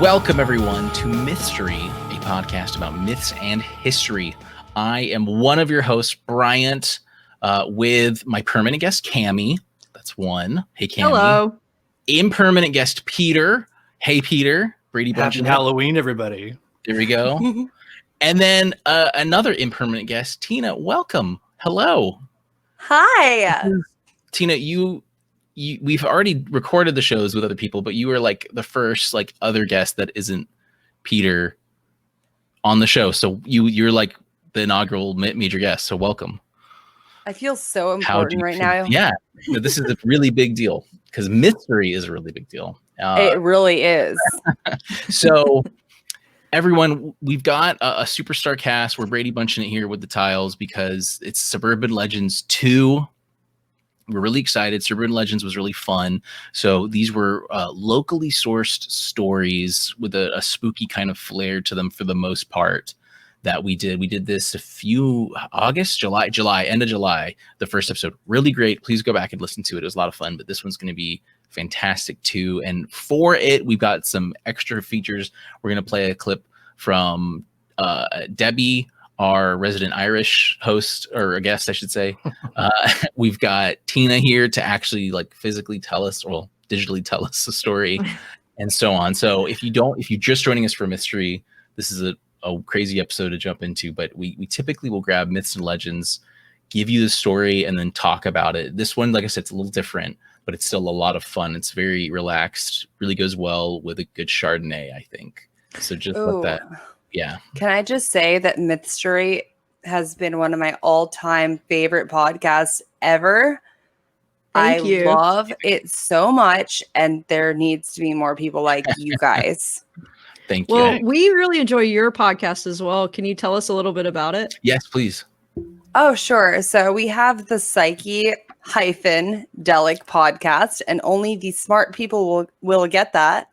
Welcome, everyone, to Mythstorie, a podcast about myths and history. I am one of your hosts, Bryant, with my permanent guest, Cammie. That's one. Hey, Cammie. Hello. Impermanent guest, Peter. Hey, Peter. Brady Bunch. Happy Halloween, everybody. There we go. And then another impermanent guest, Tina. Welcome. Hello. Hi. Tina, we've already recorded the shows with other people, but you were like the first like other guest that isn't Peter on the show. So you're like the inaugural major guest. So welcome. I feel so important right now. Yeah, this is a really big deal because Mythstorie is a really big deal. It really is. So everyone, we've got a superstar cast. We're Brady bunching it here with the tiles because it's Suburban Legends 2. We're really excited. Suburban Legends was really fun. So these were locally sourced stories with a spooky kind of flair to them for the most part that we did. We did this end of July, the first episode. Really great. Please go back and listen to it. It was a lot of fun, but this one's going to be fantastic too. And for it, we've got some extra features. We're going to play a clip from Debbie, our resident Irish host, or a guest, I should say. We've got Tina here to actually like physically tell us, or digitally tell us the story and so on. So if you're just joining us for Mythstorie, this is a crazy episode to jump into, but we typically will grab myths and legends, give you the story, and then talk about it. This one, like I said, it's a little different, but it's still a lot of fun. It's very relaxed, really goes well with a good Chardonnay, I think. So just let that. Yeah. Can I just say that Mythstorie has been one of my all-time favorite podcasts ever. Thank you. Love it so much, and there needs to be more people like you guys. Thank you. Well, we really enjoy your podcast as well. Can you tell us a little bit about it? Yes, please. Oh, sure. So we have the Psyche-Delic podcast, and only the smart people will get that.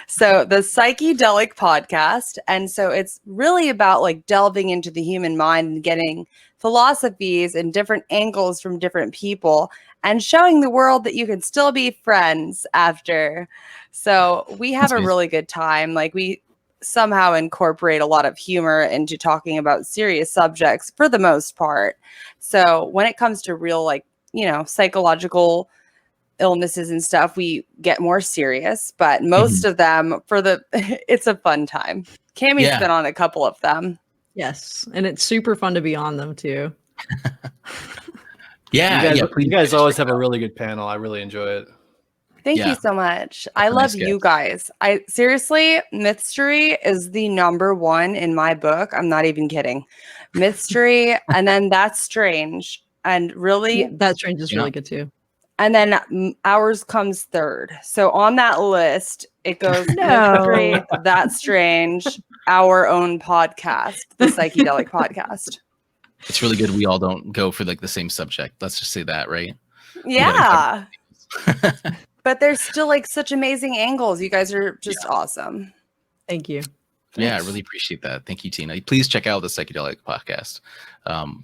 So the Psyche-Delic podcast. And so it's really about like delving into the human mind and getting philosophies and different angles from different people and showing the world that you can still be friends after. So we have a really good time. Like we somehow incorporate a lot of humor into talking about serious subjects for the most part. So when it comes to real, like, psychological illnesses and stuff, we get more serious, but most of them it's a fun time. Cammie's been on a couple of them. Yes. And it's super fun to be on them too. You guys always have a really good panel. I really enjoy it. Thank you so much. I love you guys. I seriously, Mythstorie is the number one in my book. I'm not even kidding. Mythstorie, and then That's Strange. And really, That's Strange is really good too. And then ours comes third. So on that list, it goes Mythstorie, That's Strange, our own podcast, the Psyche-Delic podcast. It's really good. We all don't go for like the same subject. Let's just say that, right? Yeah. But there's still like such amazing angles. You guys are just awesome. Thank you. Yeah, I really appreciate that. Thank you, Tina. Please check out the Psyche-Delic podcast.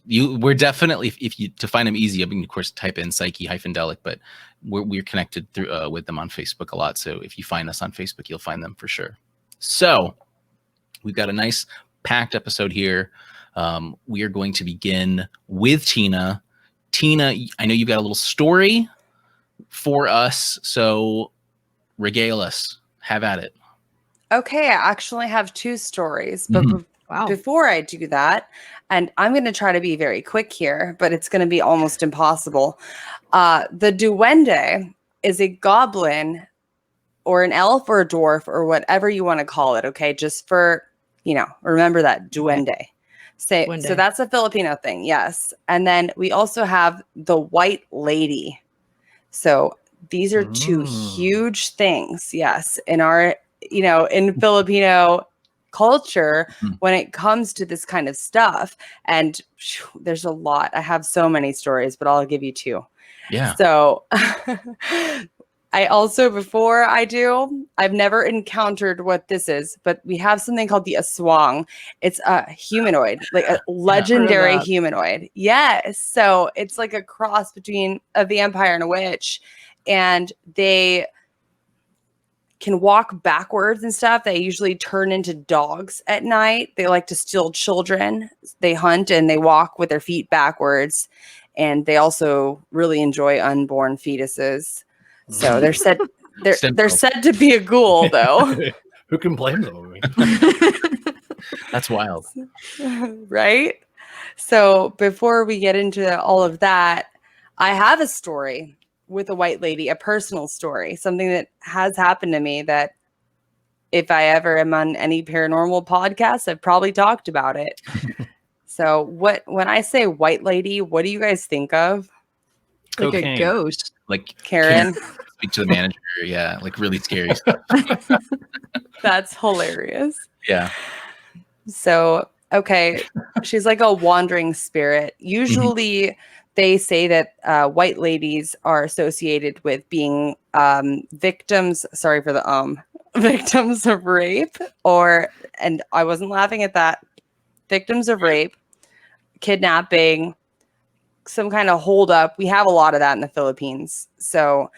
We're definitely, to find them easy, I mean, of course, type in Psyche-Delic, but we're connected through with them on Facebook a lot. So if you find us on Facebook, you'll find them for sure. So we've got a nice packed episode here. We are going to begin with Tina. Tina, I know you've got a little story for us, so regale us. Have at it. Okay, I actually have two stories, but before I do that, and I'm going to try to be very quick here, but it's going to be almost impossible. The duende is a goblin or an elf or a dwarf or whatever you want to call it, okay? Just for, remember that, duende. So that's a Filipino thing, yes. And then we also have the white lady. So these are two huge things, yes, in our, in Filipino culture when it comes to this kind of stuff. And there's a lot. I have so many stories, but I'll give you two. Yeah. So I also, before I do, I've never encountered what this is, but we have something called the aswang. It's a humanoid, like a legendary humanoid. Yes. So it's like a cross between a vampire and a witch. And they can walk backwards and stuff. They usually turn into dogs at night. They like to steal children. They hunt and they walk with their feet backwards. And they also really enjoy unborn fetuses. So they're said to be a ghoul, though. Who can blame them? That's wild. Right? So before we get into all of that, I have a story with a white lady, a personal story, something that has happened to me that if I ever am on any paranormal podcast, I've probably talked about it. So when I say white lady, what do you guys think of? Like Cocaine. a ghost. Like Karen? Speak to the manager. Yeah, like really scary stuff. That's hilarious. Yeah. So, okay, she's like a wandering spirit. Usually they say that white ladies are associated with being victims, sorry for the victims of rape, and I wasn't laughing at that, victims of rape, kidnapping, some kind of holdup. We have a lot of that in the Philippines. So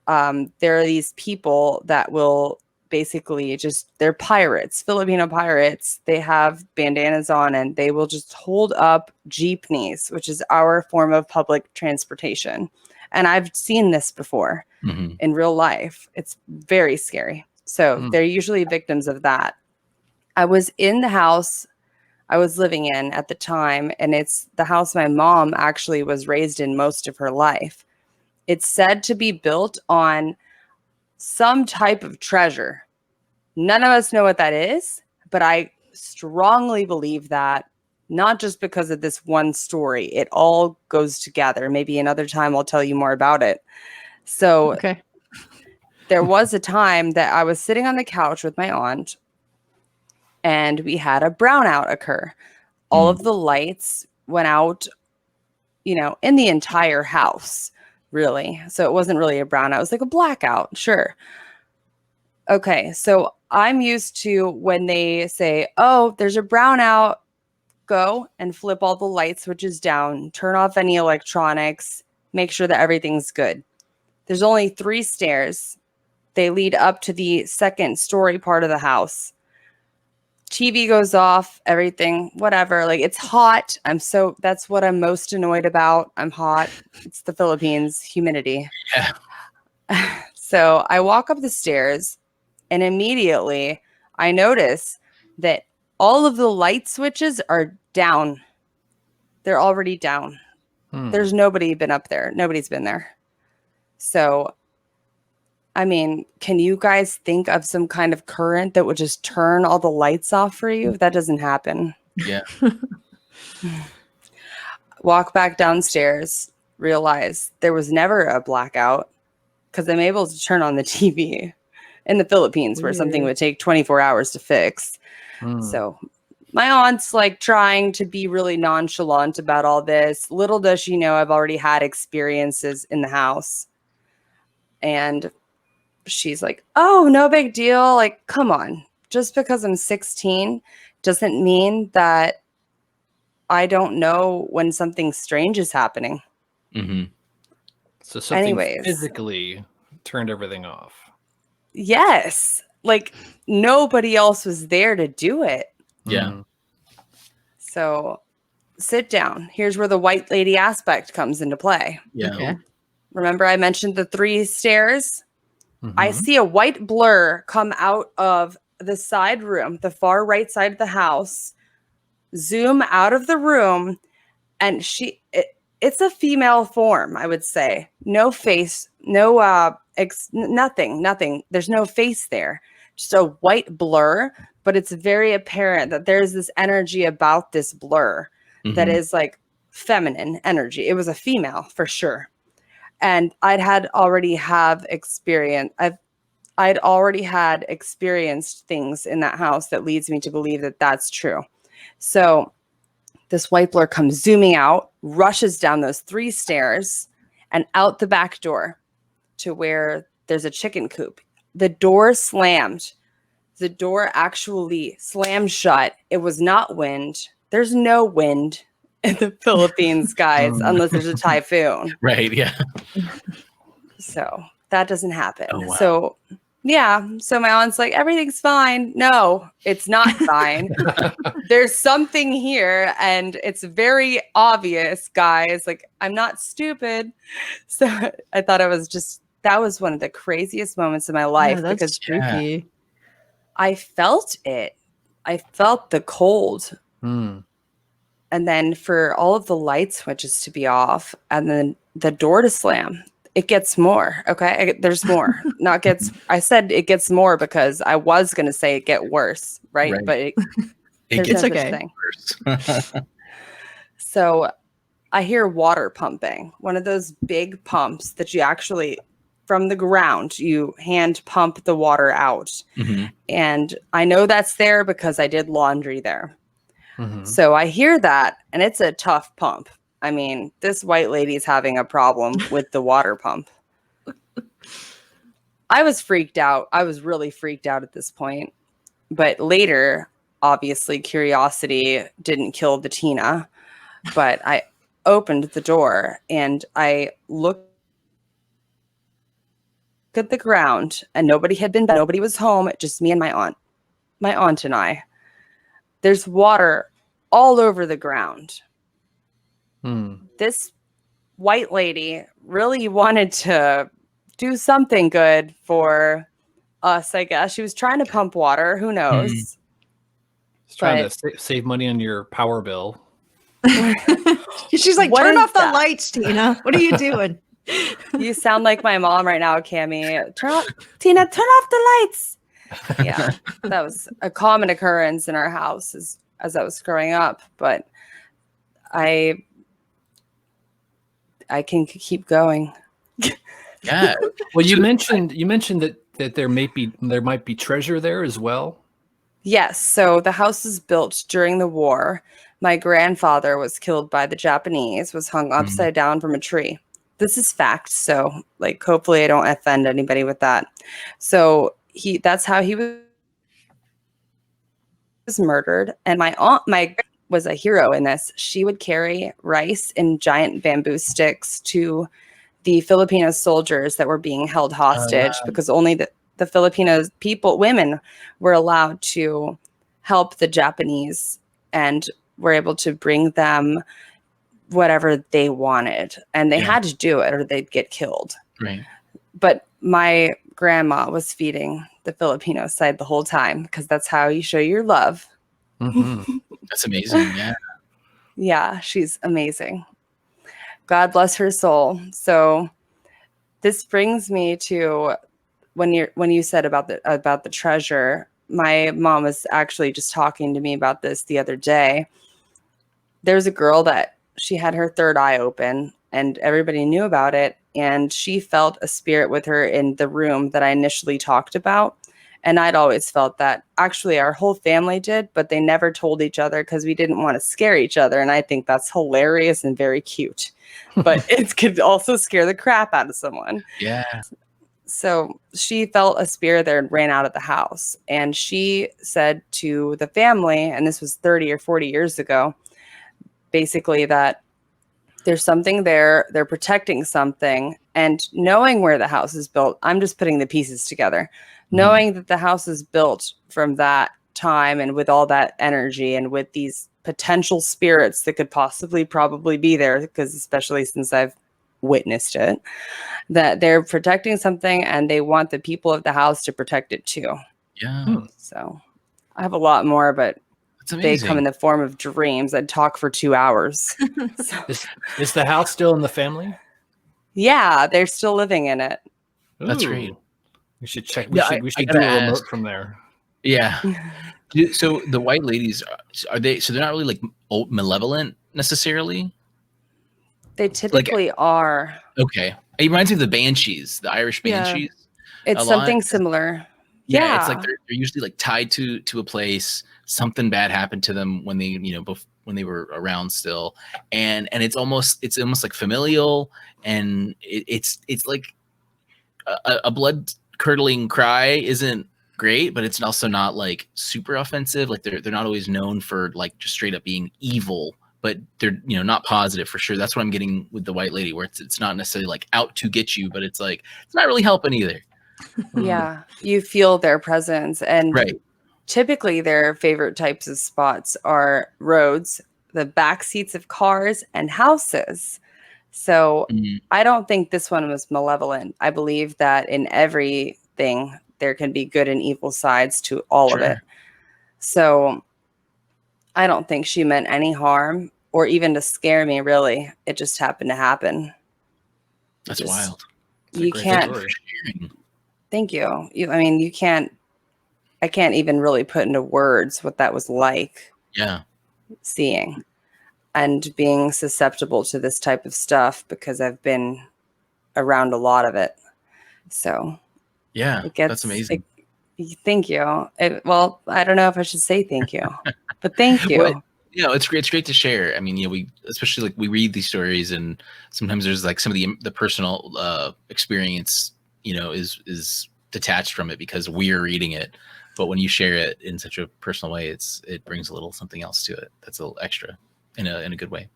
there are these people that will basically they're pirates, Filipino pirates. They have bandanas on and they will just hold up jeepneys, which is our form of public transportation. And I've seen this before in real life. It's very scary. So they're usually victims of that. I was in the house I was living in at the time, and it's the house my mom actually was raised in most of her life. It's said to be built on some type of treasure. None of us know what that is, but I strongly believe that, not just because of this one story. It all goes together. Maybe another time I'll tell you more about it. So Okay. There was a time that I was sitting on the couch with my aunt, and we had a brownout occur. All of the lights went out, in the entire house, really. So it wasn't really a brownout. It was like a blackout. Sure. Okay. So I'm used to when they say, oh, there's a brownout, go and flip all the light switches down, turn off any electronics, make sure that everything's good. There's only 3 stairs. They lead up to the second story part of the house. TV goes off, everything, whatever. Like, it's hot. That's what I'm most annoyed about. I'm hot. It's the Philippines, humidity. Yeah. So I walk up the stairs and immediately I notice that all of the light switches are down. They're already down. There's nobody been up there. Nobody's been there. So, I mean, can you guys think of some kind of current that would just turn all the lights off for you? That doesn't happen. Yeah. Walk back downstairs, realize there was never a blackout because I'm able to turn on the TV in the Philippines where something would take 24 hours to fix. So my aunt's like trying to be really nonchalant about all this. Little does she know I've already had experiences in the house. And she's like, oh, no big deal. Like, come on. Just because I'm 16 doesn't mean that I don't know when something strange is happening. So something Anyways. physically turned everything off. Yes. Like, nobody else was there to do it. Yeah. So sit down. Here's where the white lady aspect comes into play. Yeah. Okay. Remember I mentioned the 3 stairs? I see a white blur come out of the side room, the far right side of the house, zoom out of the room, and it's a female form, I would say. No face, no nothing. There's no face there. Just a white blur, but it's very apparent that there's this energy about this blur that is like feminine energy. It was a female for sure. And I'd already had experienced things in that house that leads me to believe that that's true. So this white blur comes zooming out, rushes down those 3 stairs and out the back door to where there's a chicken coop. The door slammed. The door actually slammed shut. It was not wind. There's no wind in the Philippines, guys, unless there's a typhoon. Right. Yeah. So that doesn't happen. Oh, wow. So Yeah. So my aunt's like, everything's fine. No, it's not fine. There's something here, and it's very obvious, guys. Like, I'm not stupid. So I thought that was one of the craziest moments of my life that's spooky. I felt it. I felt the cold. And then for all of the light switches to be off and then the door to slam. It gets more. Okay. There's more. I said it gets more because I was going to say it get worse. Right. But it gets worse. So I hear water pumping, one of those big pumps that you actually, from the ground, you hand pump the water out. Mm-hmm. And I know that's there because I did laundry there. Mm-hmm. So I hear that, and it's a tough pump. I mean, this white lady's having a problem with the water pump. I was freaked out. I was really freaked out at this point. But later, obviously, curiosity didn't kill the Tina. But I opened the door, and I looked at the ground, and nobody was home, just me and my aunt and I. There's water all over the ground. This white lady really wanted to do something good for us, I guess. She was trying to pump water. Who knows? She's trying to save money on your power bill. She's like, turn off the lights, Tina. What are you doing? You sound like my mom right now, Cammie. Tina, turn off the lights. Yeah, that was a common occurrence in our house as I was growing up. But I can keep going. Yeah. Well, you mentioned that there might be treasure there as well. Yes. So the house was built during the war. My grandfather was killed by the Japanese, was hung upside down from a tree. This is fact. So like, hopefully I don't offend anybody with that. So that's how he was murdered. And my aunt was a hero in this. She would carry rice in giant bamboo sticks to the Filipino soldiers that were being held hostage because only the Filipino women were allowed to help the Japanese and were able to bring them whatever they wanted. And they had to do it or they'd get killed. Right. But my grandma was feeding the Filipino side the whole time because that's how you show your love. Mm-hmm. That's amazing. Yeah. Yeah, she's amazing. God bless her soul. So this brings me to when you said about the treasure. My mom was actually just talking to me about this the other day. There's a girl that she had her third eye open and everybody knew about it. And she felt a spirit with her in the room that I initially talked about. And I'd always felt that. Actually, our whole family did, but they never told each other because we didn't want to scare each other. And I think that's hilarious and very cute. But it could also scare the crap out of someone. Yeah. So she felt a spirit there and ran out of the house. And she said to the family, and this was 30 or 40 years ago, basically that there's something there. They're protecting something. And knowing where the house is built, I'm just putting the pieces together. Knowing that the house is built from that time and with all that energy and with these potential spirits that could probably be there, because especially since I've witnessed it, that they're protecting something and they want the people of the house to protect it too. Yeah. So I have a lot more, but they come in the form of dreams. I'd talk for 2 hours. So. Is the house still in the family? Yeah, they're still living in it. That's great. We should check. We should do a remote from there. Yeah. So the white ladies, are they? So they're not really like malevolent necessarily. They typically are. Okay. It reminds me of the banshees, the Irish banshees. It's something similar. Yeah. It's like they're usually like tied to a place. Something bad happened to them when they, when they were around still, and it's almost like familial, and it's like a blood curdling cry isn't great, but it's also not like super offensive. Like they're not always known for like just straight up being evil, but they're not positive for sure. That's what I'm getting with the white lady, where it's not necessarily like out to get you, but it's like it's not really helping either. Yeah, you feel their presence. And typically their favorite types of spots are roads, the back seats of cars, and houses. So I don't think this one was malevolent. I believe that in everything there can be good and evil sides to all of it. So I don't think she meant any harm or even to scare me, really. It just happened to happen. That's wild. You can't. Thank you. I mean, you can't. I can't even really put into words what that was like. Yeah. Seeing and being susceptible to this type of stuff because I've been around a lot of it. So yeah, that's amazing. Thank you. Well, I don't know if I should say thank you, but thank you. Well, it's great. It's great to share. I mean, we especially like we read these stories, and sometimes there's like some of the personal experience, is detached from it because we're reading it. But when you share it in such a personal way, it brings a little something else to it. That's a little extra in a good way.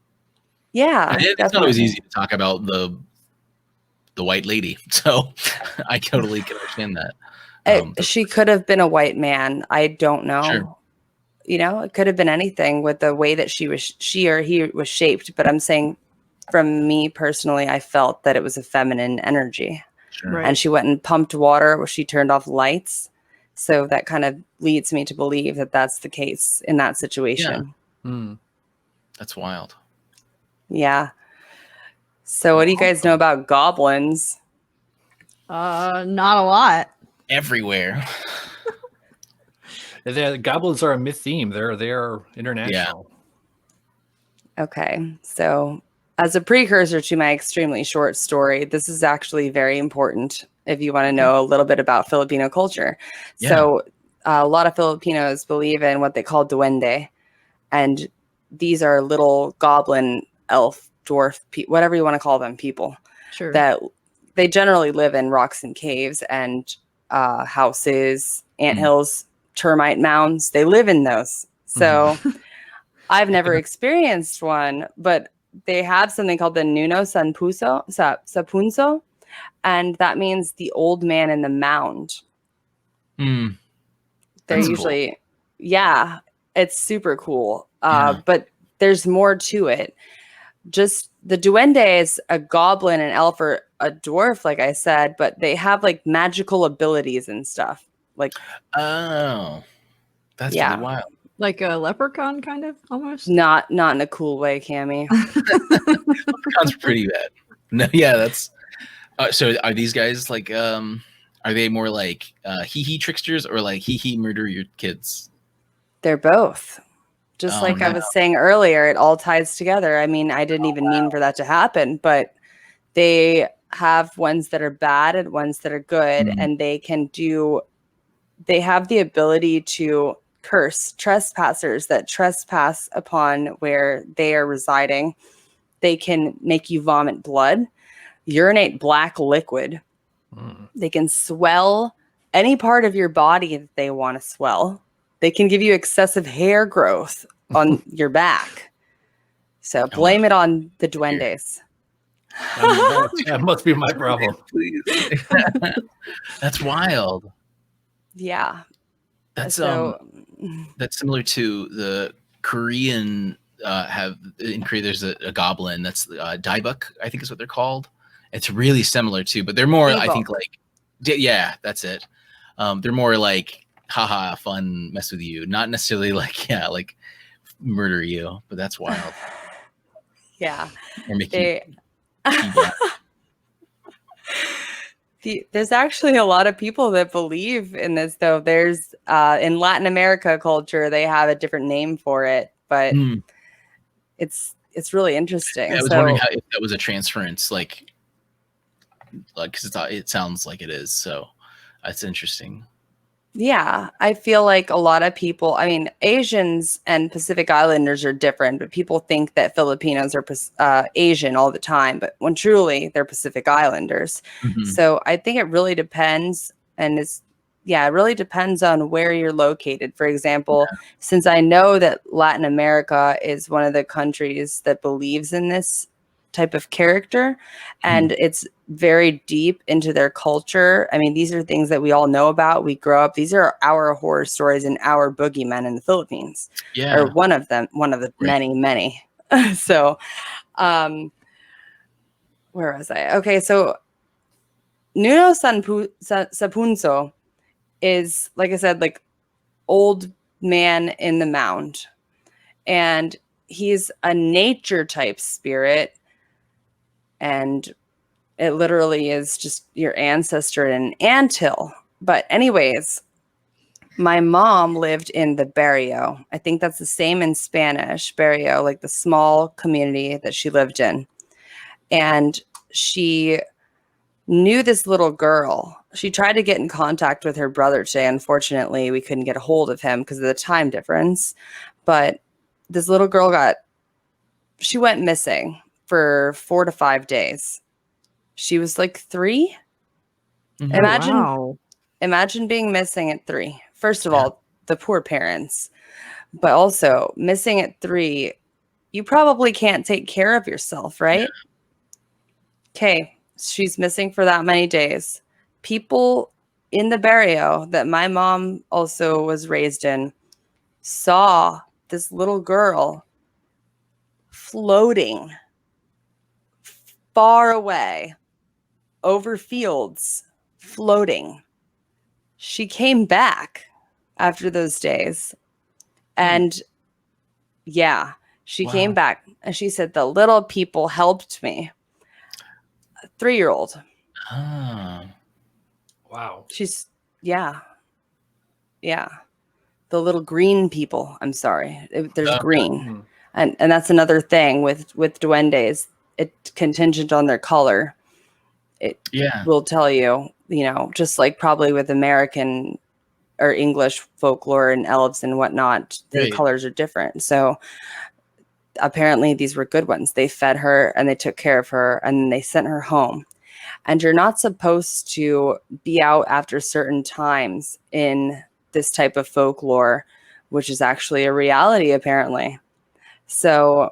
Yeah, it's not always easy to talk about the white lady, so I totally can understand that. She could have been a white man. I don't know. Sure. It could have been anything with the way that she or he was shaped. But I'm saying, from me personally, I felt that it was a feminine energy. Sure. Right. And she went and pumped water where she turned off lights. So that kind of leads me to believe that that's the case in that situation. Yeah. That's wild. Yeah. So what do you guys know about goblins? Not a lot. Everywhere. The goblins are a myth theme. They're international. Yeah. Okay. So as a precursor to my extremely short story, this is actually very important if you want to know a little bit about Filipino culture. Yeah. So a lot of Filipinos believe in what they call duende. And these are little goblin, elf, dwarf, whatever you want to call them, people. Sure. That they generally live in rocks and caves and houses, anthills, termite mounds. They live in those. So I've never experienced one, but they have something called the Nuno Sapunso, and that means the old man in the mound. They're usually, cool. Yeah, it's super cool. But there's more to it. Just the duende is a goblin, an elf, or a dwarf, like I said, but they have like magical abilities and stuff. Like, oh, that's really wild. Like a leprechaun, kind of, almost. Not in a cool way, Cammie. Leprechaun's pretty bad. No, yeah, that's. So are these guys like? Are they more like hee tricksters or like hee murder your kids? They're both. Just I was saying earlier, it all ties together. I mean, I didn't even mean for that to happen, but they have ones that are bad and ones that are good, and they have the ability to curse trespassers that trespass upon where they are residing. They can make you vomit blood, urinate black liquid. They can swell any part of your body that they want to swell. They can give you excessive hair growth on your back. So blame it on the duendes. That must be my problem. Please. That's wild. Yeah. That's similar to the Korean in Korea there's a goblin that's daibuk, I think is what they're called. It's really similar too, but they're more I think like that's it. They're more like haha fun, mess with you, not necessarily like like murder you, but that's wild. Yeah. Or make There's actually a lot of people that believe in this, though. There's in Latin America culture, they have a different name for it, but it's really interesting. Yeah, I was wondering if that was a transference, like because it sounds like it is. So that's interesting. Yeah, I feel like a lot of people, I mean, Asians and Pacific Islanders are different, but people think that Filipinos are Asian all the time, but when truly they're Pacific Islanders. So I think it really depends, and it really depends on where you're located. For example, since I know that Latin America is one of the countries that believes in this type of character, and it's very deep into their culture. I mean, these are things that we all know about. We grow up. These are our horror stories and our boogeymen in the Philippines. Yeah. Or one of the many. So, where was I? Okay, so Nuno Sapunso is, like I said, like old man in the mound. And he's a nature type spirit. And it literally is just your ancestor in an anthill. But anyways, my mom lived in the barrio. I think that's the same in Spanish, barrio, like the small community that she lived in. And she knew this little girl. She tried to get in contact with her brother today. Unfortunately, we couldn't get a hold of him because of the time difference. But this little girl she went missing for 4 to 5 days. She was like 3. Imagine being missing at 3. First of all, the poor parents, but also missing at 3. You probably can't take care of yourself, right? Okay, she's missing for that many days. People in the barrio that my mom also was raised in saw this little girl floating far away over fields, floating. She came back after those days. And she came back and she said, the little people helped me. A 3-year-old. Oh. Wow. She's, yeah. The little green people. I'm sorry. There's green. And that's another thing with duendes. It's contingent on their color. It will tell you, just like probably with American or English folklore and elves and whatnot, the colors are different. So apparently these were good ones. They fed her and they took care of her and then they sent her home. And you're not supposed to be out after certain times in this type of folklore, which is actually a reality, apparently. So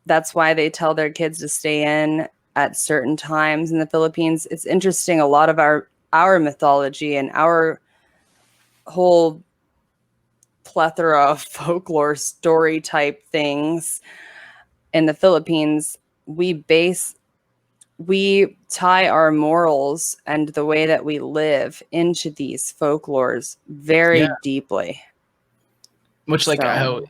that's why they tell their kids to stay in at certain times in the Philippines. It's interesting. A lot of our mythology and our whole plethora of folklore story type things in the Philippines, we tie our morals and the way that we live into these folklores very deeply. Much like how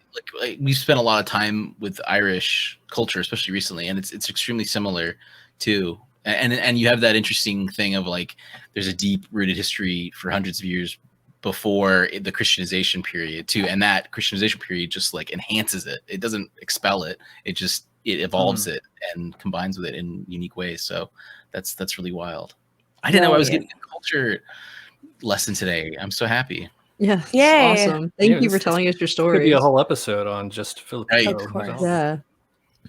we spent a lot of time with Irish culture, especially recently, and it's extremely similar too. And you have that interesting thing of like there's a deep rooted history for hundreds of years before the Christianization period too, and that Christianization period just like enhances it. It doesn't expel it. It evolves it and combines with it in unique ways. So that's really wild. I didn't know I was getting a culture lesson today. I'm so happy. Yeah. Yay. Awesome. Thank you for telling us your story. Could be a whole episode on just Filipino. Of course. Yeah.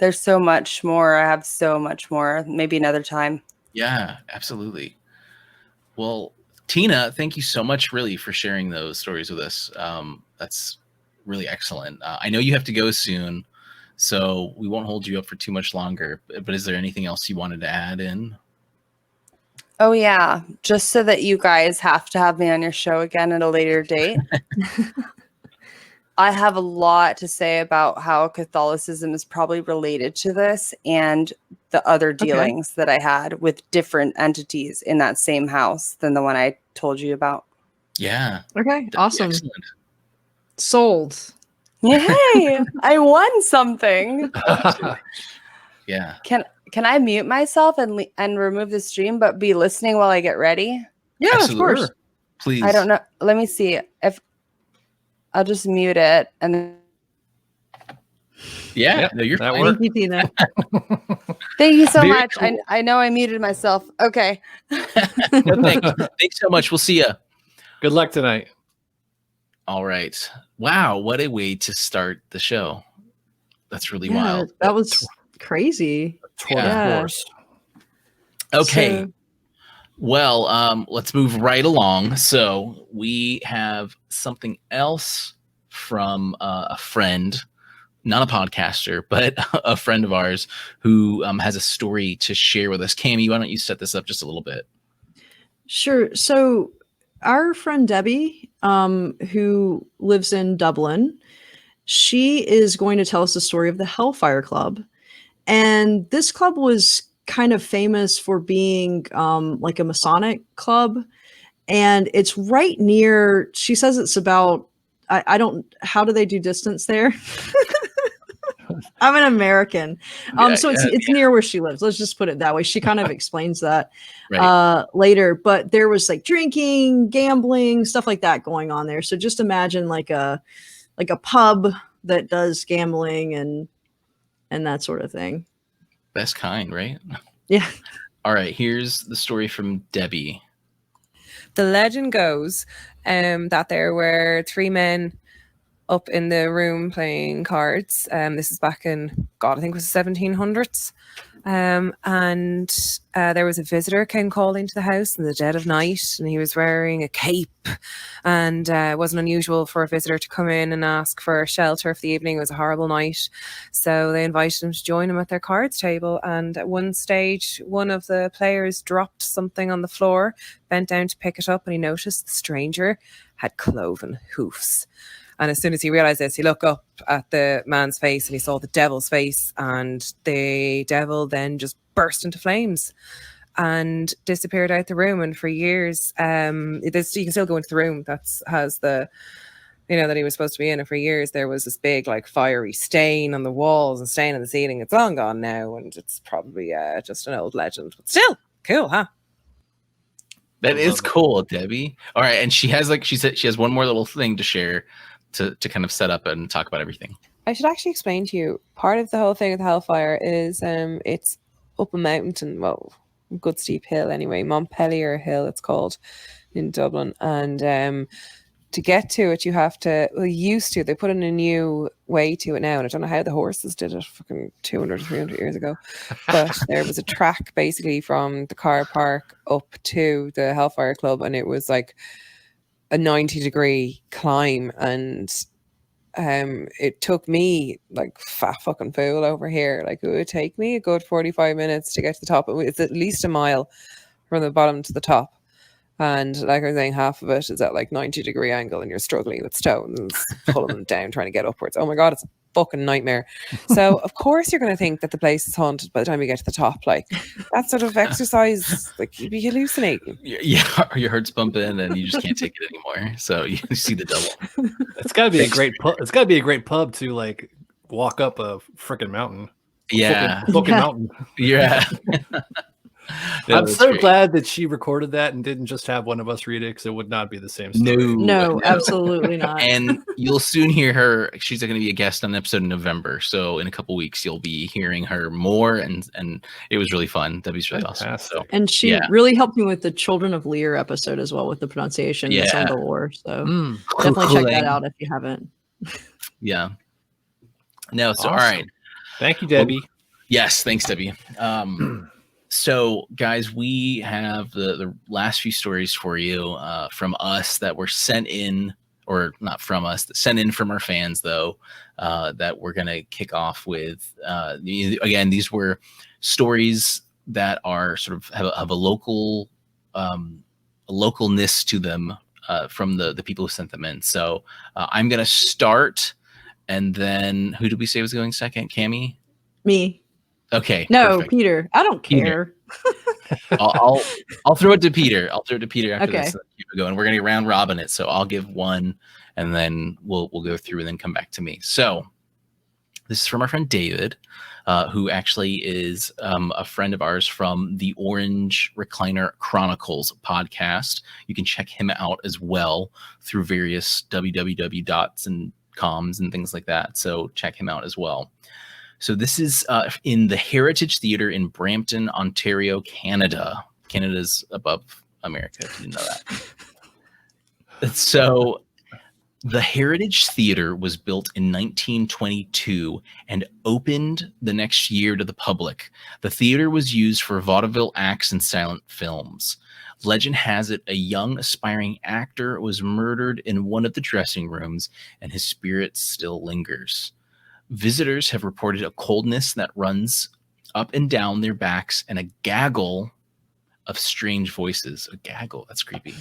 There's so much more. I have so much more. Maybe another time. Yeah, absolutely. Well, Tina, thank you so much really for sharing those stories with us. That's really excellent. I know you have to go soon, so we won't hold you up for too much longer. But is there anything else you wanted to add in? Oh, yeah. Just so that you guys have to have me on your show again at a later date. I have a lot to say about how Catholicism is probably related to this and the other dealings that I had with different entities in that same house than the one I told you about. Yeah. Okay. Awesome. Excellent. Sold. Yay! I won something. Yeah. Can I mute myself and remove the stream, but be listening while I get ready? Yeah, absolutely. Of course. Please. I don't know. Let me see if I'll just mute it and then. Yeah, no, you're fine. Thank you, Tina. Thank you so much. Cool. I know I muted myself. Okay. No, thanks so much. We'll see you. Good luck tonight. All right. Wow, what a way to start the show. That's really wild. That was crazy. Force. Okay. Well, let's move right along. So we have something else from a friend not a podcaster, but a friend of ours who has a story to share with us. Cami, why don't you set this up just a little bit? Sure. So our friend Debbie, who lives in Dublin, she is going to tell us the story of the Hellfire Club. And this club was kind of famous for being like a Masonic club. And it's right near, she says it's about, I don't, how do they do distance there? I'm an American. So it's near where she lives. Let's just put it that way. She kind of explains that later, but there was like drinking, gambling, stuff like that going on there. So just imagine like a pub that does gambling and that sort of thing. Best kind, right? Yeah. All right. Here's the story from Debbie. The legend goes that there were 3 men up in the room playing cards. This is back in, God, I think it was the 1700s. And there was a visitor came calling to the house in the dead of night, and he was wearing a cape, and it wasn't unusual for a visitor to come in and ask for shelter for the evening. It was a horrible night, so they invited him to join them at their cards table. And at one stage, one of the players dropped something on the floor, bent down to pick it up, and he noticed the stranger had cloven hoofs. And as soon as he realized this, he looked up at the man's face and he saw the devil's face, and the devil then just burst into flames and disappeared out the room. And for years, you can still go into the room that has the, that he was supposed to be in. And for years, there was this big, like, fiery stain on the walls and stain on the ceiling. It's long gone now, and it's probably just an old legend, but still cool, huh? That is cool, Debbie. All right, and she said she has one more little thing to share to kind of set up and talk about everything. I should actually explain to you, part of the whole thing with Hellfire is it's up a mountain, well, good steep hill anyway, Montpellier Hill it's called, in Dublin. And to get to it, you have to, they put in a new way to it now, and I don't know how the horses did it fucking 200 or 300 years ago, but there was a track basically from the car park up to the Hellfire Club, and it was like a 90-degree climb, and it took me, like, fat fucking fool over here, like, it would take me a good 45 minutes to get to the top. It's at least a mile from the bottom to the top, and like I was saying, half of it is at like 90-degree angle, and you're struggling with stones, pulling them down, trying to get upwards. Oh my God, it's a fucking nightmare. So of course you're going to think that the place is haunted by the time you get to the top. Like, that sort of exercise, like, you'd be hallucinating. Yeah, your heart's pumping and you just can't take it anymore. So you see the double. It's got to be a great pub. It's got to be a great pub to, like, walk up a freaking mountain. Yeah, fucking mountain. Yeah. I'm so glad that she recorded that and didn't just have one of us read it, because it would not be the same story. No, absolutely not. And you'll soon hear her. She's going to be a guest on an episode in November. So in a couple weeks, you'll be hearing her more. And it was really fun. Debbie's really awesome. So, and she really helped me with the Children of Lear episode as well, with the pronunciation and some of the lore. So definitely check that out if you haven't. Yeah. No. So, awesome. All right. Thank you, Debbie. Well, yes. Thanks, Debbie. So, guys, we have the last few stories for you from us that were sent in, or not from us, sent in from our fans, though, that we're going to kick off with. Again, these were stories that are sort of have a local localness to them from the people who sent them in. So I'm going to start, and then who did we say was going second? Cami? Me. Okay. No, perfect. Peter. I don't care. I'll throw it to Peter. I'll throw it to Peter after okay. this. Keep it going. We're gonna round robin it, so I'll give one, and then we'll go through and then come back to me. So this is from our friend David, who actually is a friend of ours from the Orange Recliner Chronicles podcast. You can check him out as well through various www.dots and coms and things like that. So check him out as well. So this is in the Heritage Theatre in Brampton, Ontario, Canada. Canada's above America, if you didn't know that. So the Heritage Theatre was built in 1922 and opened the next year to the public. The theater was used for vaudeville acts and silent films. Legend has it a young aspiring actor was murdered in one of the dressing rooms, and his spirit still lingers. Visitors have reported a coldness that runs up and down their backs and a gaggle of strange voices. A gaggle, that's creepy.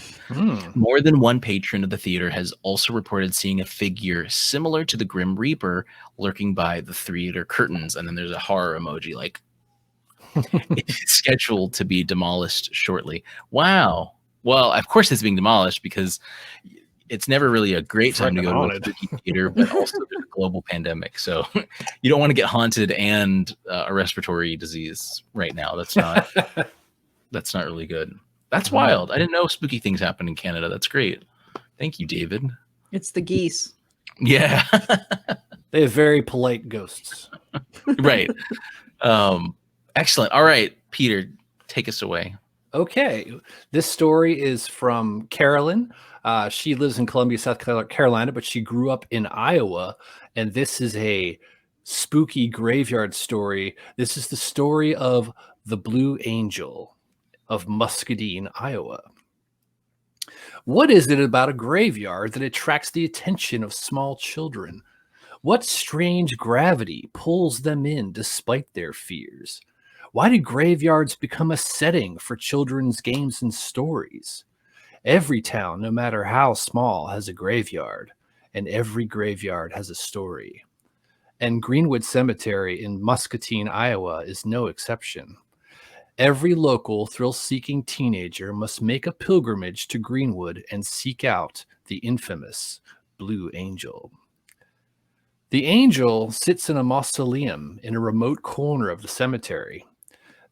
More than one patron of the theater has also reported seeing a figure similar to the Grim Reaper lurking by the theater curtains. And then there's a horror emoji, like it's scheduled to be demolished shortly. Wow. Well, of course it's being demolished because it's never really a great time to go to a spooky theater, but also there's a global pandemic. So you don't want to get haunted and a respiratory disease right now. That's not really good. That's wild. I didn't know spooky things happen in Canada. That's great. Thank you, David. It's the geese. Yeah. They have very polite ghosts. Right. Excellent. All right, Peter, take us away. Okay. This story is from Carolyn. She lives in Columbia, South Carolina, but she grew up in Iowa. And this is a spooky graveyard story. This is the story of the Blue Angel of Muscadine, Iowa. What is it about a graveyard that attracts the attention of small children? What strange gravity pulls them in despite their fears? Why do graveyards become a setting for children's games and stories? Every town, no matter how small, has a graveyard, and every graveyard has a story. And Greenwood Cemetery in Muscatine, Iowa is no exception. Every local thrill-seeking teenager must make a pilgrimage to Greenwood and seek out the infamous Blue Angel. The angel sits in a mausoleum in a remote corner of the cemetery.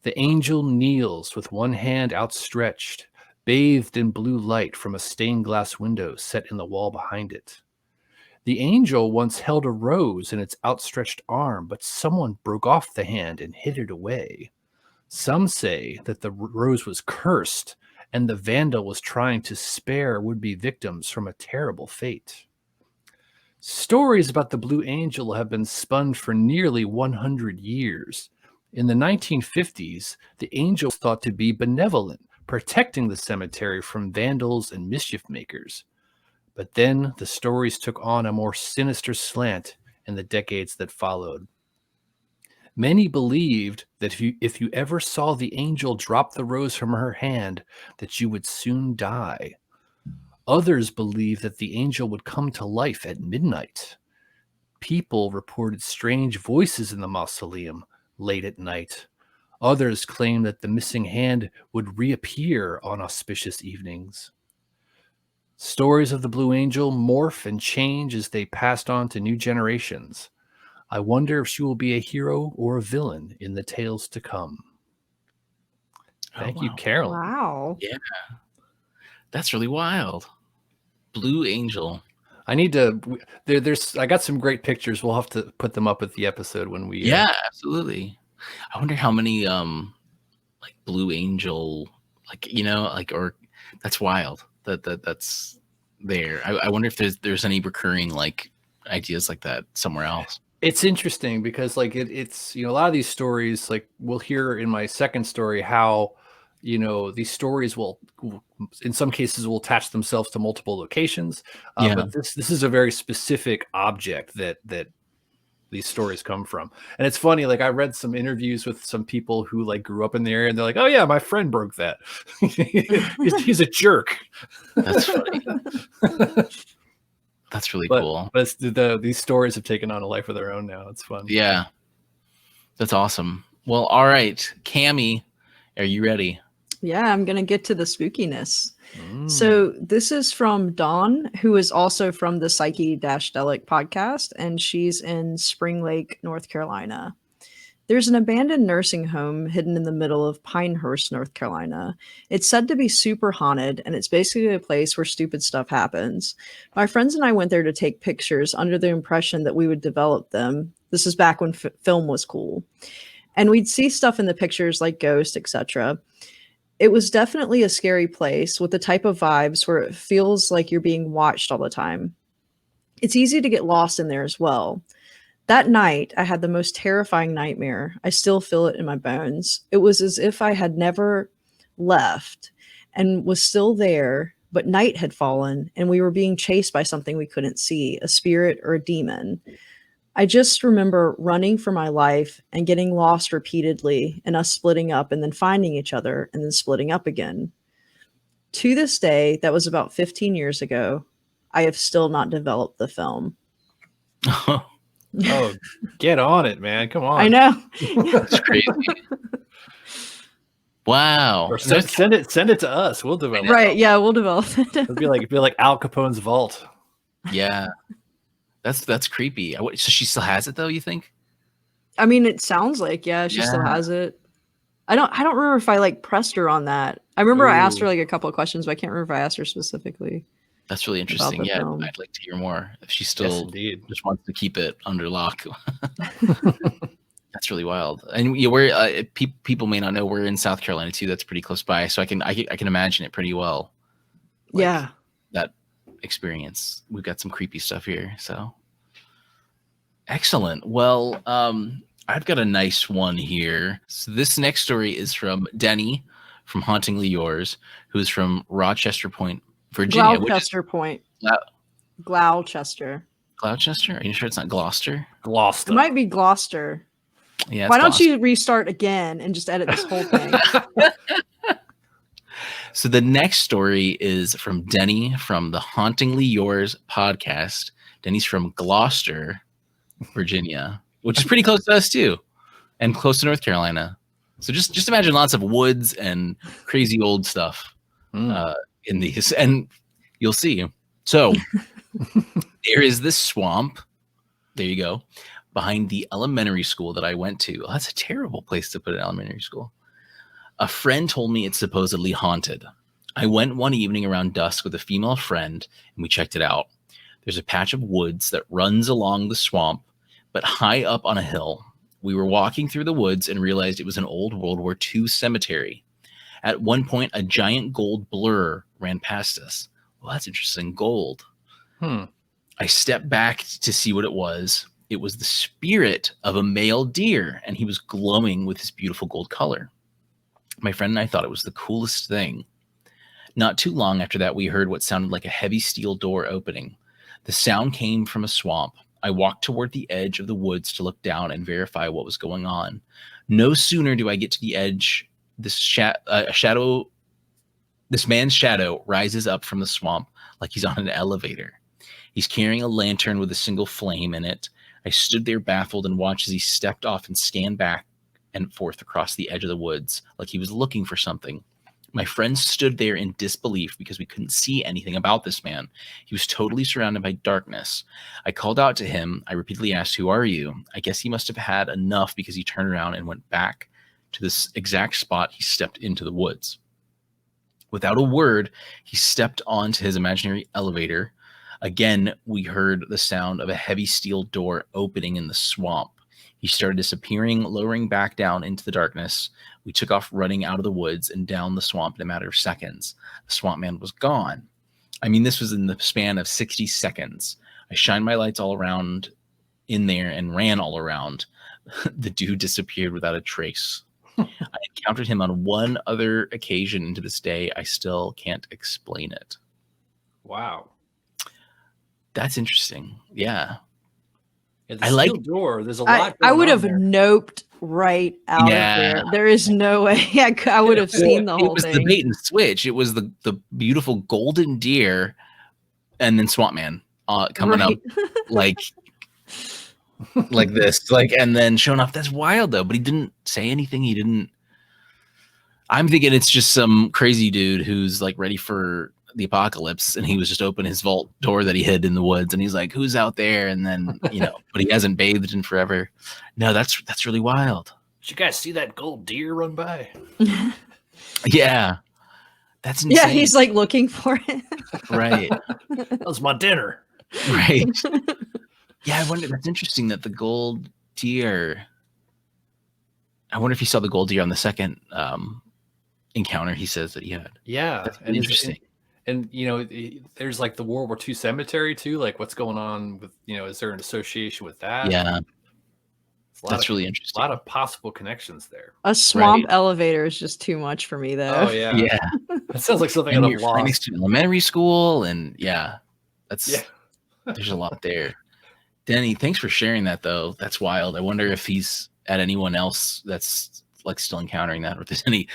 The angel kneels with one hand outstretched, bathed in blue light from a stained glass window set in the wall behind it. The angel once held a rose in its outstretched arm, but someone broke off the hand and hid it away. Some say that the rose was cursed and the vandal was trying to spare would-be victims from a terrible fate. Stories about the Blue Angel have been spun for nearly 100 years. In the 1950s, the angel was thought to be benevolent, protecting the cemetery from vandals and mischief makers. But then the stories took on a more sinister slant in the decades that followed. Many believed that if you ever saw the angel drop the rose from her hand, that you would soon die. Others believed that the angel would come to life at midnight. People reported strange voices in the mausoleum late at night. Others claimed that the missing hand would reappear on auspicious evenings. Stories of the Blue Angel morph and change as they passed on to new generations. I wonder if she will be a hero or a villain in the tales to come. Thank you, Carol. Wow. Yeah. That's really wild. Blue Angel. I need to I got some great pictures. We'll have to put them up with the episode when we Yeah, absolutely. I wonder how many like Blue Angel, like, you know, like, or that's wild. That's there. I wonder if there's any recurring like ideas like that somewhere else. It's interesting because like it's you know, a lot of these stories, like we'll hear in my second story how, you know, these stories will in some cases will attach themselves to multiple locations. But this is a very specific object that these stories come from. And it's funny, like I read some interviews with some people who like grew up in the area and they're like, oh yeah, my friend broke that. he's a jerk. That's funny. That's really cool. But these stories have taken on a life of their own now. It's fun. Yeah. That's awesome. Well, all right. Cammie, are you ready? Yeah, I'm going to get to the spookiness. So this is from Dawn, who is also from the Psyche-Delic podcast, and she's in Spring Lake, North Carolina. There's an abandoned nursing home hidden in the middle of Pinehurst, North Carolina. It's said to be super haunted, and it's basically a place where stupid stuff happens. My friends and I went there to take pictures under the impression that we would develop them. This is back when film was cool. And we'd see stuff in the pictures like ghosts, etc. It was definitely a scary place with the type of vibes where it feels like you're being watched all the time. It's easy to get lost in there as well. That night, I had the most terrifying nightmare. I still feel it in my bones. It was as if I had never left and was still there, but night had fallen and we were being chased by something we couldn't see, a spirit or a demon. I just remember running for my life and getting lost repeatedly and us splitting up and then finding each other and then splitting up again. To this day, that was about 15 years ago, I have still not developed the film. Oh, get on it, man. Come on. I know. That's crazy. Wow. Or send it to us. We'll develop it. Right. Yeah, we'll develop it. It'd be like Al Capone's vault. Yeah. That's creepy. So she still has it though, you think? I mean, it sounds like, yeah, she still has it. I don't remember if I like pressed her on that. I remember I asked her like a couple of questions, but I can't remember if I asked her specifically. That's really interesting. Yeah, I'd like to hear more if she still just wants to keep it under lock. That's really wild. And we're people may not know we're in South Carolina too. That's pretty close by, so I can imagine it pretty well. Like, yeah, that experience. We've got some creepy stuff here. So excellent. Well, I've got a nice one here. So this next story is from Denny from Hauntingly Yours, who's from Rochester Point, Virginia. Gloucester Point. Gloucester. Gloucester? Are you sure it's not Gloucester? Gloucester. It might be Gloucester. Yeah. Why don't you restart again and just edit this whole thing? So the next story is from Denny from the Hauntingly Yours podcast. Denny's from Gloucester, Virginia, which is pretty close to us too, and close to North Carolina. So just imagine lots of woods and crazy old stuff in these, and you'll see. So there is this swamp. There you go. Behind the elementary school that I went to. Oh, that's a terrible place to put an elementary school. A friend told me it's supposedly haunted. I went one evening around dusk with a female friend, and we checked it out. There's a patch of woods that runs along the swamp, but high up on a hill. We were walking through the woods and realized it was an old World War II cemetery. At one point, a giant gold blur ran past us. Well, that's interesting. Gold. I stepped back to see what it was. It was the spirit of a male deer, and he was glowing with his beautiful gold color. My friend and I thought it was the coolest thing. Not too long after that, we heard what sounded like a heavy steel door opening. The sound came from a swamp. I walked toward the edge of the woods to look down and verify what was going on. No sooner do I get to the edge, this man's shadow rises up from the swamp like he's on an elevator. He's carrying a lantern with a single flame in it. I stood there baffled and watched as he stepped off and scanned back and forth across the edge of the woods like he was looking for something. My friend stood there in disbelief because we couldn't see anything about this man. He was totally surrounded by darkness. I called out to him. I repeatedly asked, "Who are you?" I guess he must have had enough because he turned around and went back to this exact spot he stepped into the woods. Without a word, he stepped onto his imaginary elevator. Again, we heard the sound of a heavy steel door opening in the swamp. He started disappearing, lowering back down into the darkness. We took off running out of the woods and down the swamp in a matter of seconds. The swamp man was gone. I mean, this was in the span of 60 seconds. I shined my lights all around in there and ran all around. The dude disappeared without a trace. I encountered him on one other occasion, and to this day, I still can't explain it. Wow. That's interesting. Yeah. I like the door. There's a lot. I would have noped right out of there. There is no way I would have seen the whole thing. It was the bait and switch. It was the beautiful golden deer, and then Swamp Man coming up like this, and then showing off. That's wild though. But he didn't say anything. He didn't. I'm thinking it's just some crazy dude who's like ready for the apocalypse, and he was just open his vault door that he hid in the woods, and he's like, "Who's out there?" And then but he hasn't bathed in forever. No, that's really wild. Did you guys see that gold deer run by? Yeah, that's insane. Yeah, he's like looking for it. Right. That was my dinner. Right. Yeah, I wonder. That's interesting that the gold deer. I wonder if he saw the gold deer on the second encounter he says that he had. Yeah, that's interesting. And there's like the World War II cemetery too. Like, what's going on with is there an association with that? Yeah, that's really interesting. A lot of possible connections there. A swamp elevator is just too much for me, though. Oh yeah, yeah. That sounds like something I've lost. Next to elementary school, and there's a lot there. Denny, thanks for sharing that, though. That's wild. I wonder if he's at anyone else that's like still encountering that, or if there's any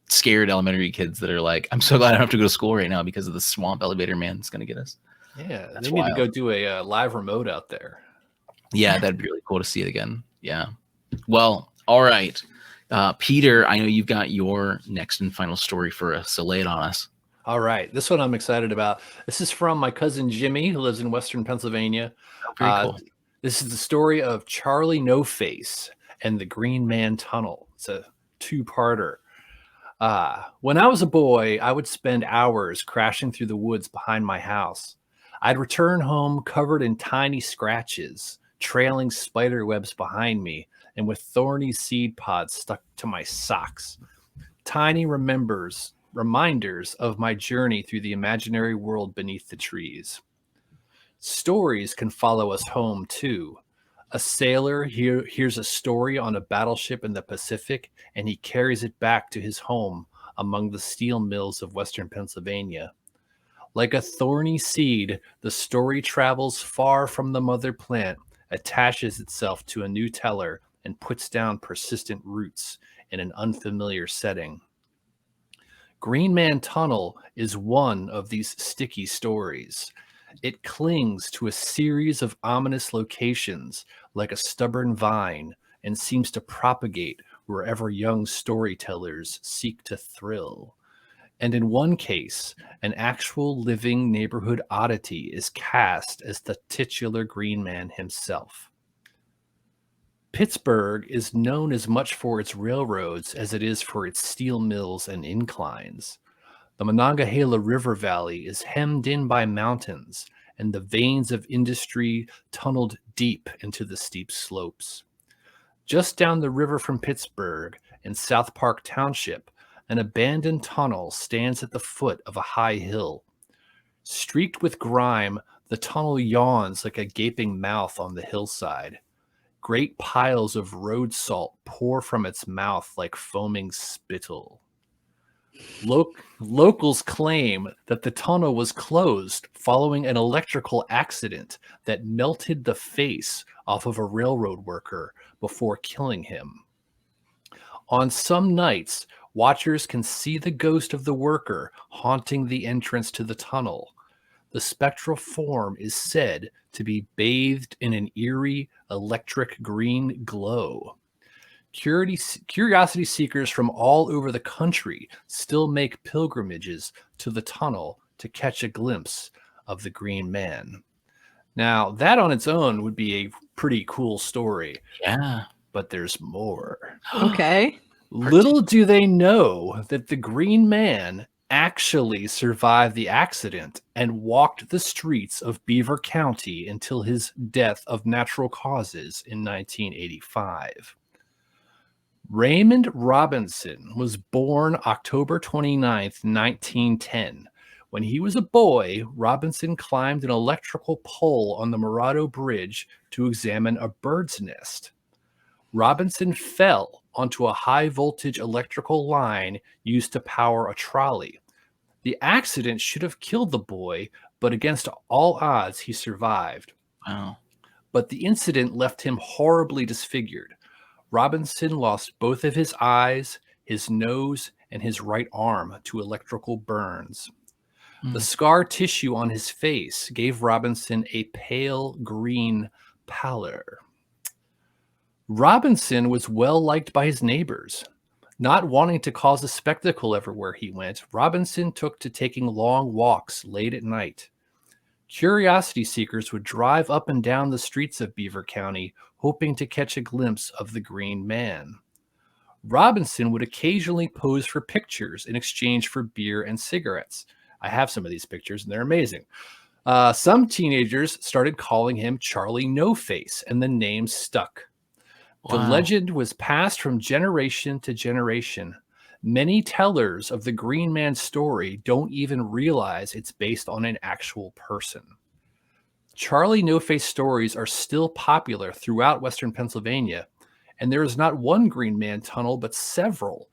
scared elementary kids that are like, I'm so glad I don't have to go to school right now because of the swamp elevator man that's going to get us. Yeah, That's they need wild. to go do a live remote out there. Yeah, that'd be really cool to see it again. Yeah. Well, all right. Peter, I know you've got your next and final story for us, so lay it on us. All right. This one I'm excited about. This is from my cousin Jimmy, who lives in Western Pennsylvania. Oh, very cool. This is the story of Charlie No Face and the Green Man Tunnel. It's a two-parter. When I was a boy, I would spend hours crashing through the woods behind my house. I'd return home covered in tiny scratches, trailing spider webs behind me, and with thorny seed pods stuck to my socks. Tiny reminders of my journey through the imaginary world beneath the trees. Stories can follow us home too. A sailor hears a story on a battleship in the Pacific, and he carries it back to his home among the steel mills of Western Pennsylvania. Like a thorny seed, the story travels far from the mother plant, attaches itself to a new teller, and puts down persistent roots in an unfamiliar setting. Green Man Tunnel is one of these sticky stories. It clings to a series of ominous locations like a stubborn vine and seems to propagate wherever young storytellers seek to thrill. And in one case, an actual living neighborhood oddity is cast as the titular Green Man himself. Pittsburgh is known as much for its railroads as it is for its steel mills and inclines. The Monongahela River Valley is hemmed in by mountains, and the veins of industry tunneled deep into the steep slopes. Just down the river from Pittsburgh, in South Park Township, an abandoned tunnel stands at the foot of a high hill. Streaked with grime, the tunnel yawns like a gaping mouth on the hillside. Great piles of road salt pour from its mouth like foaming spittle. Locals claim that the tunnel was closed following an electrical accident that melted the face off of a railroad worker before killing him. On some nights, watchers can see the ghost of the worker haunting the entrance to the tunnel. The spectral form is said to be bathed in an eerie electric green glow. Curiosity seekers from all over the country still make pilgrimages to the tunnel to catch a glimpse of the Green Man. Now, that on its own would be a pretty cool story. Yeah. But there's more. Okay. Little do they know that the Green Man actually survived the accident and walked the streets of Beaver County until his death of natural causes in 1985. Raymond Robinson was born October 29th, 1910. When he was a boy, Robinson climbed an electrical pole on the Morado Bridge to examine a bird's nest. Robinson fell onto a high-voltage electrical line used to power a trolley. The accident should have killed the boy, but against all odds, he survived. Wow. But the incident left him horribly disfigured. Robinson lost both of his eyes, his nose, and his right arm to electrical burns. The scar tissue on his face gave Robinson a pale green pallor. Robinson was well liked by his neighbors. Not wanting to cause a spectacle everywhere he went, Robinson took to taking long walks late at night. Curiosity seekers would drive up and down the streets of Beaver County, hoping to catch a glimpse of the Green Man. Robinson would occasionally pose for pictures in exchange for beer and cigarettes. I have some of these pictures, and they're amazing. Some teenagers started calling him Charlie No Face, and the name stuck. The legend was passed from generation to generation. Many tellers of the Green Man story don't even realize it's based on an actual person. Charlie No Face stories are still popular throughout Western Pennsylvania, and there is not one Green Man tunnel, but several.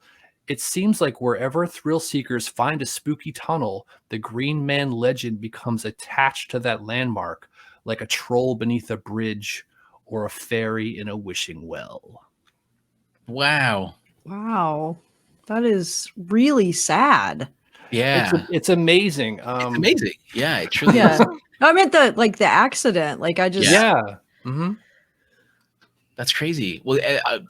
It seems like wherever thrill seekers find a spooky tunnel, the Green Man legend becomes attached to that landmark, like a troll beneath a bridge or a fairy in a wishing well. Wow. Wow. That is really sad. Yeah. It's amazing. It's amazing. Yeah, it truly Yeah. is. I meant the accident. Like I just Yeah. Mm-hmm. That's crazy. Well,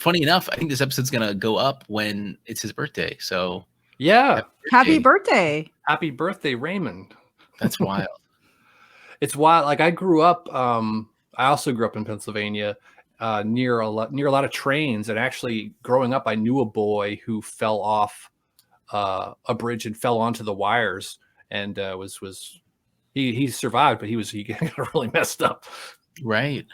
funny enough, I think this episode's gonna go up when it's his birthday. So Yeah. Happy birthday. Happy birthday, Raymond. That's wild. It's wild. Like I grew up, I also grew up in Pennsylvania, near a lot of trains. And actually growing up, I knew a boy who fell off a bridge and fell onto the wires, and he survived, but he got really messed up. Right.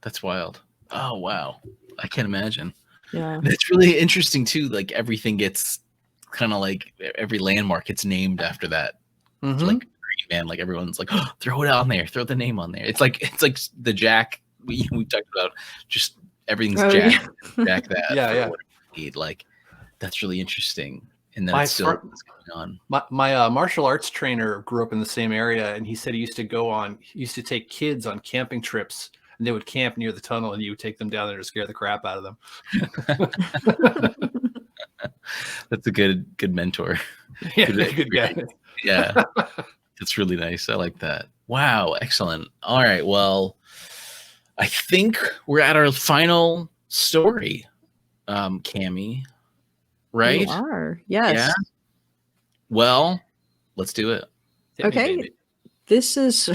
That's wild. Oh wow. I can't imagine. Yeah. That's really interesting too. Like everything gets kind of like every landmark gets named after that. Mm-hmm. Like Green Man, like everyone's like, oh, throw it on there, throw the name on there. It's like the Jack we talked about. Just everything's Jack, yeah. Jack that. Yeah. Like that's really interesting. And then My it's still what's going on. My martial arts trainer grew up in the same area, and he said he used to take kids on camping trips, and they would camp near the tunnel, and you would take them down there to scare the crap out of them. That's a good mentor. Yeah, good guy. Yeah, that's really nice. I like that. Wow, excellent. All right, well, I think we're at our final story, Cammie. Right? You are. Yes. Yeah. Well, let's do it. Okay. This is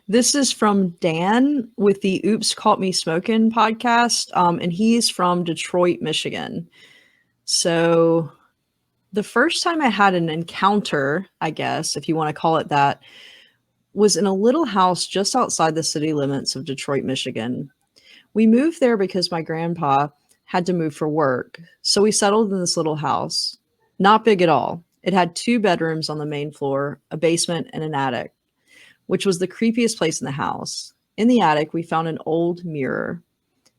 this is from Dan with the Oops Caught Me Smoking podcast. And he's from Detroit, Michigan. So the first time I had an encounter, I guess, if you want to call it that, was in a little house just outside the city limits of Detroit, Michigan. We moved there because my grandpa had to move for work. So we settled in this little house. Not big at all. It had 2 bedrooms on the main floor, a basement, and an attic, which was the creepiest place in the house. In the attic, we found an old mirror.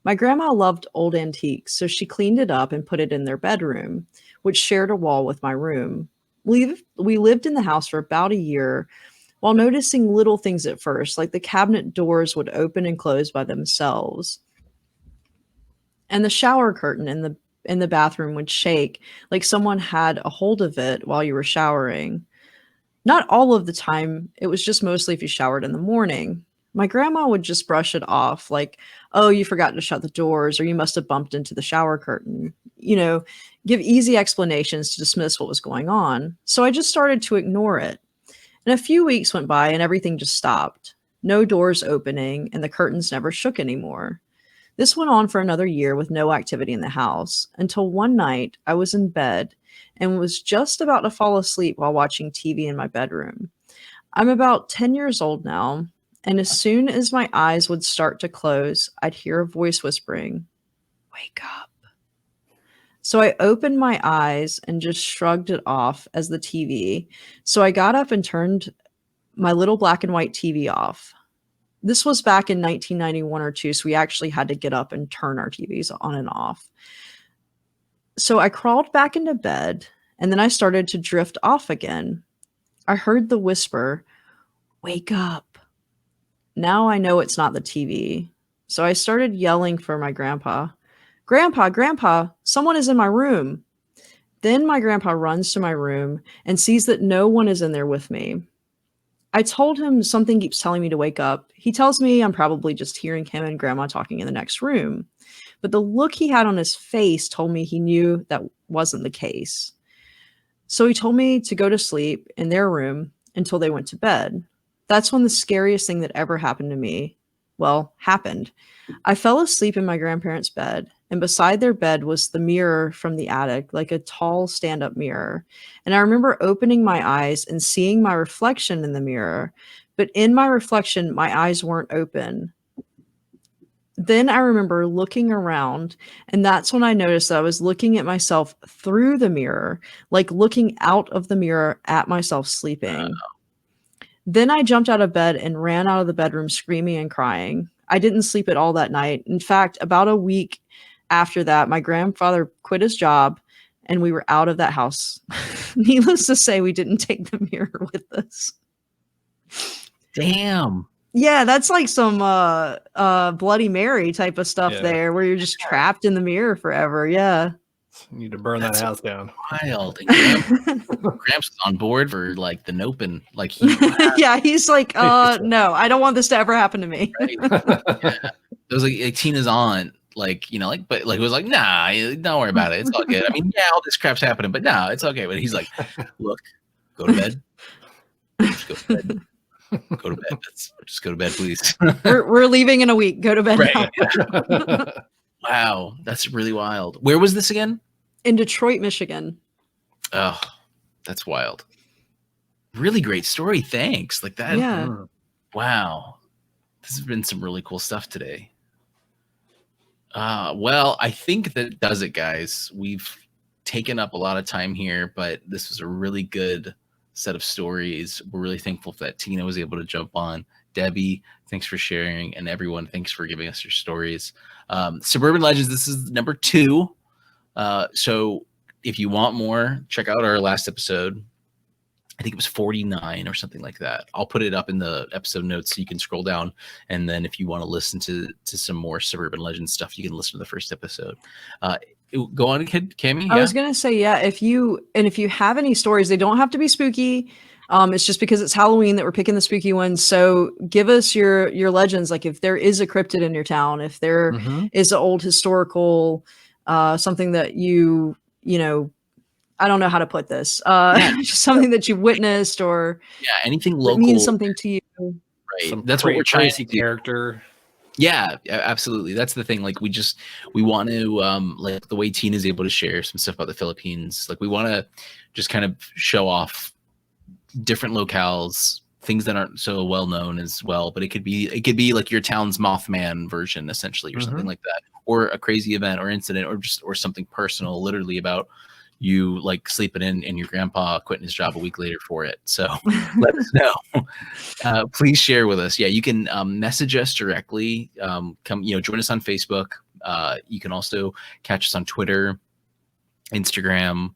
My grandma loved old antiques, so she cleaned it up and put it in their bedroom, which shared a wall with my room. We lived in the house for about a year while noticing little things at first, like the cabinet doors would open and close by themselves. And the shower curtain in the bathroom would shake like someone had a hold of it while you were showering. Not all of the time. It was just mostly if you showered in the morning. My grandma would just brush it off like, oh, you forgot to shut the doors, or you must have bumped into the shower curtain. Give easy explanations to dismiss what was going on. So I just started to ignore it. And a few weeks went by and everything just stopped. No doors opening and the curtains never shook anymore. This went on for another year with no activity in the house until one night I was in bed and was just about to fall asleep while watching TV in my bedroom. I'm about 10 years old now, and as soon as my eyes would start to close, I'd hear a voice whispering, "Wake up." So I opened my eyes and just shrugged it off as the TV. So I got up and turned my little black and white TV off. This was back in 1991 or 2, so we actually had to get up and turn our TVs on and off. So I crawled back into bed, and then I started to drift off again. I heard the whisper, "Wake up." Now I know it's not the TV. So I started yelling for my grandpa. "Grandpa, Grandpa, someone is in my room." Then my grandpa runs to my room and sees that no one is in there with me. I told him something keeps telling me to wake up. He tells me I'm probably just hearing him and grandma talking in the next room. But the look he had on his face told me he knew that wasn't the case. So he told me to go to sleep in their room until they went to bed. That's when the scariest thing that ever happened to me, happened. I fell asleep in my grandparents' bed, and beside their bed was the mirror from the attic, like a tall stand-up mirror. And I remember opening my eyes and seeing my reflection in the mirror, but in my reflection, my eyes weren't open. Then I remember looking around, and that's when I noticed that I was looking at myself through the mirror, like looking out of the mirror at myself sleeping. Then I jumped out of bed and ran out of the bedroom screaming and crying. I didn't sleep at all that night. In fact, about a week after that, my grandfather quit his job and we were out of that house. Needless to say, we didn't take the mirror with us. Damn. Yeah, that's like some Bloody Mary type of stuff there, where you're just trapped in the mirror forever. Yeah. You need to burn that house down. Wild. And Gramps was on board for like the nope, and like yeah, he's like, no, I don't want this to ever happen to me. Right? Yeah. It was like Tina's aunt, like, you know, like, but like it was like, nah, don't worry about it. It's all good. I mean, yeah, all this crap's happening, but no, it's okay. But he's like, look, go to bed. Just go to bed. Go to bed. Just go to bed, please. we're leaving in a week. Go to bed now. Yeah. Wow, that's really wild. Where was this again? In Detroit, Michigan. Oh, that's wild. Really great story. Thanks. Like that. Yeah. Wow. This has been some really cool stuff today. Well, I think that does it, guys. We've taken up a lot of time here, but this was a really good set of stories. We're really thankful that Tina was able to jump on. Debbie, thanks for sharing, and everyone, thanks for giving us your stories. Suburban Legends, this is number 2. So if you want more, check out our last episode. I think it was 49 or something like that. I'll put it up in the episode notes so you can scroll down. And then if you want to listen to some more Suburban Legends stuff, you can listen to the first episode. Go on, Cammie. I was going to say, yeah, if you have any stories, they don't have to be spooky. It's just because it's Halloween that we're picking the spooky ones. So give us your legends. Like if there is a cryptid in your town, if there is an old historical, something that you know, I don't know how to put this. Just something that you witnessed, or anything local means something to you. Right. That's what we're trying to do. Character. Yeah, absolutely. That's the thing. Like we want to like the way Tina is able to share some stuff about the Philippines. Like we want to just kind of show off different locales, things that aren't so well known as well. But it could be like your town's Mothman version, essentially, or something like that, or a crazy event or incident, or something personal, literally about you like sleeping in and your grandpa quitting his job a week later for it. So let us know. Please share with us. Yeah, you can message us directly. Come, join us on Facebook. You can also catch us on Twitter, Instagram,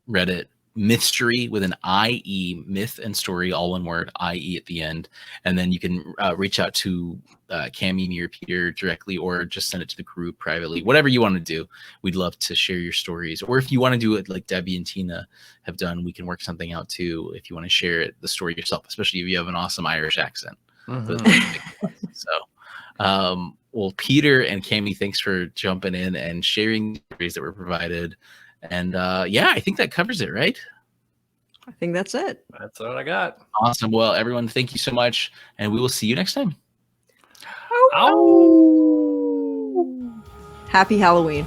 Reddit. Mythstorie with an IE, myth and story, all one word, IE at the end. And then you can reach out to Cammie, me, or Peter directly, or just send it to the group privately. Whatever you want to do, we'd love to share your stories. Or if you want to do it like Debbie and Tina have done, we can work something out too. If you want to share the story yourself, especially if you have an awesome Irish accent. So, well, Peter and Cammie, thanks for jumping in and sharing the stories that were provided. And yeah, I think that covers it, right? I think that's it. That's what I got. Awesome. Well, everyone, thank you so much. And we will see you next time. Ow. Happy Halloween.